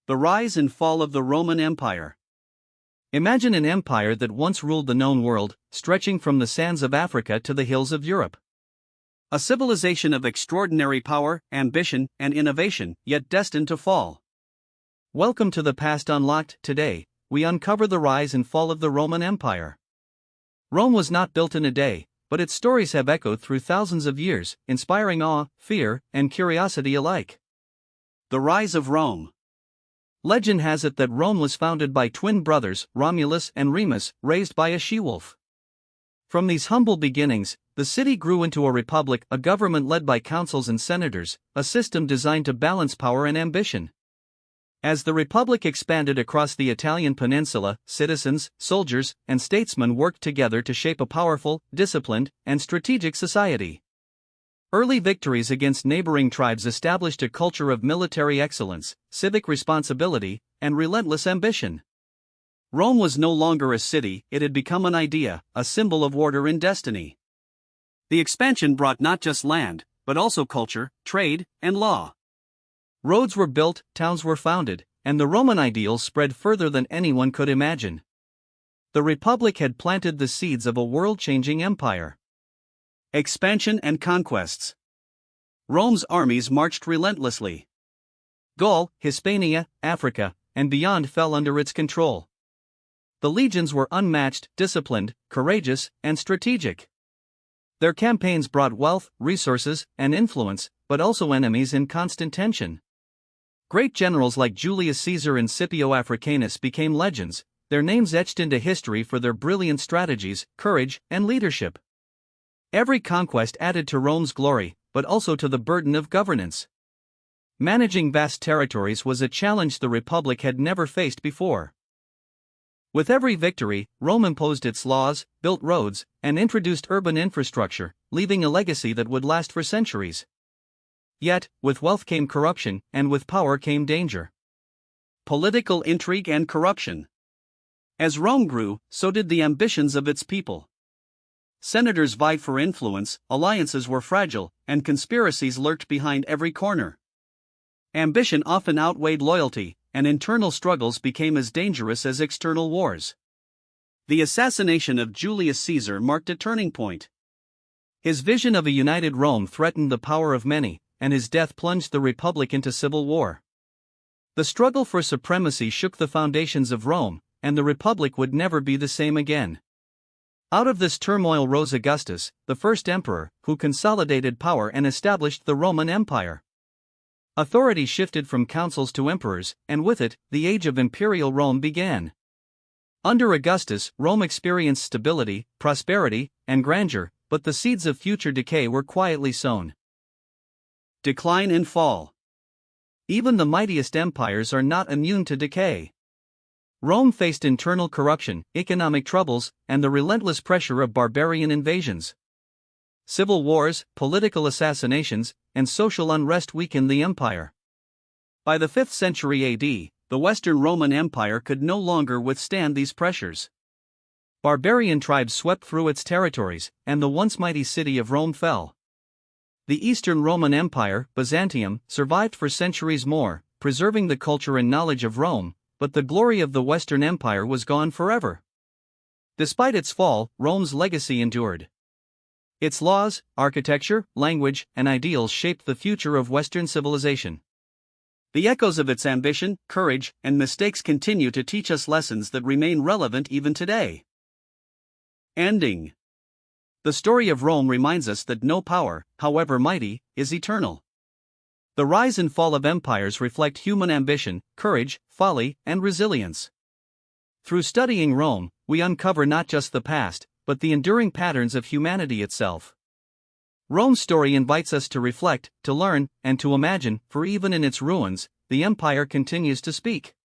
The rise and fall of the Roman Empire. Imagine an empire that once ruled the known world, stretching from the sands of Africa to the hills of Europe. A civilization of extraordinary power, ambition, and innovation, yet destined to fall. Welcome to the Past Unlocked. Today, we uncover the rise and fall of the Roman Empire. Rome was not built in a day, but its stories have echoed through thousands of years, inspiring awe, fear, and curiosity alike. The rise of Rome. Legend has it that Rome was founded by twin brothers, Romulus and Remus, raised by a she-wolf. From these humble beginnings, the city grew into a republic, a government led by consuls and senators, a system designed to balance power and ambition. As the republic expanded across the Italian peninsula, citizens, soldiers, and statesmen worked together to shape a powerful, disciplined, and strategic society. Early victories against neighboring tribes established a culture of military excellence, civic responsibility, and relentless ambition. Rome was no longer a city, it had become an idea, a symbol of order and destiny. The expansion brought not just land, but also culture, trade, and law. Roads were built, towns were founded, and the Roman ideals spread further than anyone could imagine. The Republic had planted the seeds of a world-changing empire. Expansion and conquests. Rome's armies marched relentlessly. Gaul, Hispania, Africa, and beyond fell under its control. The legions were unmatched, disciplined, courageous, and strategic. Their campaigns brought wealth, resources, and influence, but also enemies in constant tension. Great generals like Julius Caesar and Scipio Africanus became legends, their names etched into history for their brilliant strategies, courage, and leadership. Every conquest added to Rome's glory, but also to the burden of governance. Managing vast territories was a challenge the Republic had never faced before. With every victory, Rome imposed its laws, built roads, and introduced urban infrastructure, leaving a legacy that would last for centuries. Yet, with wealth came corruption, and with power came danger. Political intrigue and corruption. As Rome grew, so did the ambitions of its people. Senators vied for influence, alliances were fragile, and conspiracies lurked behind every corner. Ambition often outweighed loyalty, and internal struggles became as dangerous as external wars. The assassination of Julius Caesar marked a turning point. His vision of a united Rome threatened the power of many, and his death plunged the Republic into civil war. The struggle for supremacy shook the foundations of Rome, and the Republic would never be the same again. Out of this turmoil rose Augustus, the first emperor, who consolidated power and established the Roman Empire. Authority shifted from consuls to emperors, and with it, the age of imperial Rome began. Under Augustus, Rome experienced stability, prosperity, and grandeur, but the seeds of future decay were quietly sown. Decline and fall. Even the mightiest empires are not immune to decay. Rome faced internal corruption, economic troubles, and the relentless pressure of barbarian invasions. Civil wars, political assassinations, and social unrest weakened the empire. By the 5th century AD, the Western Roman Empire could no longer withstand these pressures. Barbarian tribes swept through its territories, and the once mighty city of Rome fell. The Eastern Roman Empire, Byzantium, survived for centuries more, preserving the culture and knowledge of Rome, but the glory of the Western Empire was gone forever. Despite its fall, Rome's legacy endured. Its laws, architecture, language, and ideals shaped the future of Western civilization. The echoes of its ambition, courage, and mistakes continue to teach us lessons that remain relevant even today. Ending. The story of Rome reminds us that no power, however mighty, is eternal. The rise and fall of empires reflect human ambition, courage, folly, and resilience. Through studying Rome, we uncover not just the past, but the enduring patterns of humanity itself. Rome's story invites us to reflect, to learn, and to imagine, for even in its ruins, the empire continues to speak.